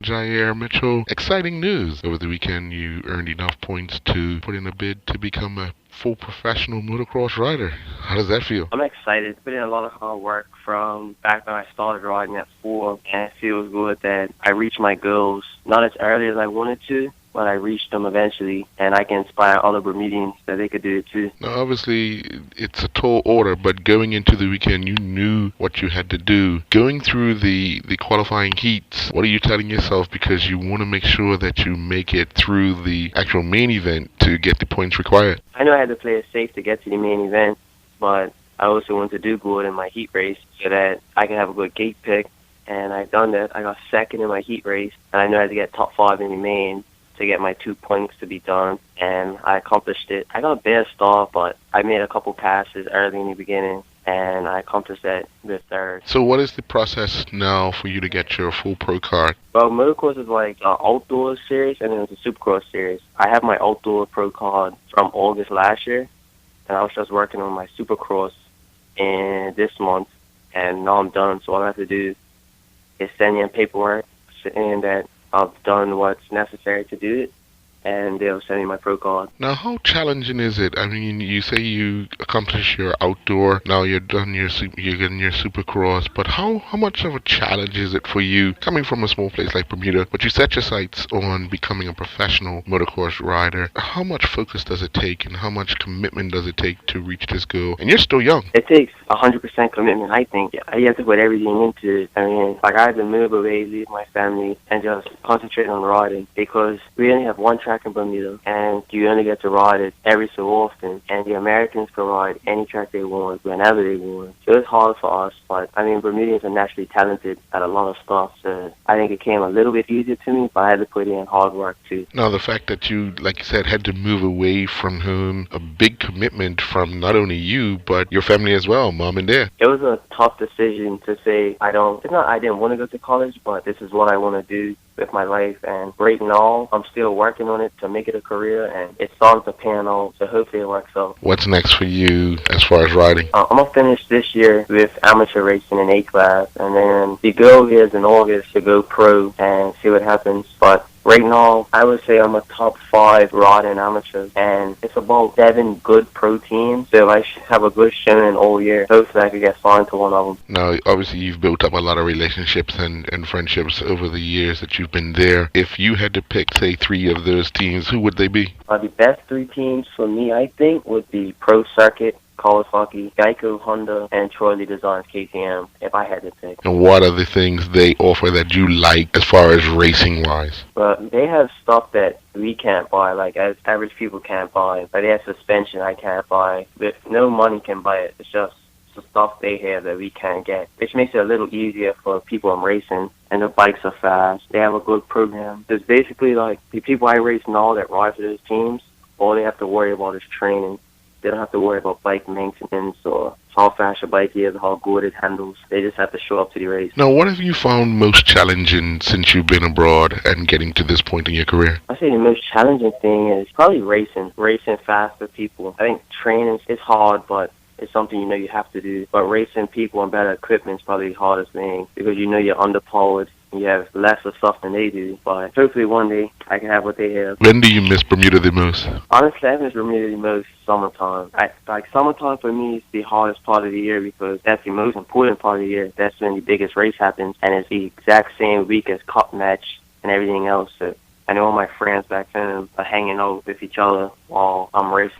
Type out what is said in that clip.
Jyire Mitchell, exciting news. Over the weekend, you earned enough points to put in a bid to become a full professional motocross rider. How does that feel? I'm excited. It's been a lot of hard work from back when I started riding at 4, and it feels good that I reached my goals, not as early as I wanted to, but I reached them eventually, and I can inspire other Bermudians that they could do it too. Now, obviously, it's a tall order, but going into the weekend, you knew what you had to do. Going through the qualifying heats, what are you telling yourself? Because you want to make sure that you make it through the actual main event to get the points required. I know I had to play it safe to get to the main event, but I also want to do good in my heat race so that I can have a good gate pick, and I've done that. I got second in my heat race, and I know I had to get top 5 in the main to get my 2 points to be done, and I accomplished it. I got a bad start, but I made a couple passes early in the beginning, and I accomplished that with third. So what is the process now for you to get your full pro card? Well, motocross is like an outdoor series, and then it's a supercross series. I have my outdoor pro card from August last year, and I was just working on my supercross in this month, and now I'm done. So all I have to do is send in paperwork saying that I've done what's necessary to do it, and they'll send me my pro card. Now, how challenging is it? I mean, you say you accomplish your outdoor, now you're getting your supercross, but how much of a challenge is it for you coming from a small place like Bermuda, but you set your sights on becoming a professional motocross rider? How much focus does it take, and how much commitment does it take to reach this goal? And you're still young. It takes 100% commitment, I think. You have to put everything into it. I mean, like I had to move away, leave my family, and just concentrate on riding, because we only have one track in Bermuda, and you only get to ride it every so often, and the Americans can ride any track they want, whenever they want. So it's hard for us, but I mean, Bermudians are naturally talented at a lot of stuff, so I think it came a little bit easier to me, but I had to put in hard work too. Now, the fact that you, like you said, had to move away from home, a big commitment from not only you, but your family as well, mom and dad. It was a tough decision to say, it's not I didn't want to go to college, but this is what I want to do with my life, and right now I'm still working on it to make it a career, and it's starting to pan out, so hopefully it works out. What's next for you as far as riding? I'm going to finish this year with amateur racing in A class, and then the goal is in August to go pro and see what happens, but right now, I would say I'm a top 5 riding amateur, and it's about 7 good pro teams, so I should have a good showing all year. Hopefully I could get signed to one of them. Now, obviously, you've built up a lot of relationships and friendships over the years that you've been there. If you had to pick, say, 3 of those teams, who would they be? The best 3 teams for me, I think, would be Pro Circuit, Kawasaki, Geico, Honda, and Troy Lee Designs KTM, if I had to pick. And what are the things they offer that you like as far as racing-wise? But they have stuff that we can't buy, like as average people can't buy. Like they have suspension I can't buy. But no money can buy it. It's just the stuff they have that we can't get, which makes it a little easier for people in racing. And the bikes are fast. They have a good program. It's basically like the people I race now that ride for those teams, all they have to worry about is training. They don't have to worry about bike maintenance or how fast your bike is, how good it handles. They just have to show up to the race. Now, what have you found most challenging since you've been abroad and getting to this point in your career? I say the most challenging thing is probably racing fast with people. I think training is hard, but it's something you know you have to do. But racing people on better equipment is probably the hardest thing, because you know you're underpowered. You have less of stuff than they do, but hopefully one day I can have what they have. When do you miss Bermuda the most? Honestly, I miss Bermuda the most summertime. Summertime for me is the hardest part of the year, because that's the most important part of the year. That's when the biggest race happens, and it's the exact same week as Cup Match and everything else. So I know all my friends back home are hanging out with each other while I'm racing.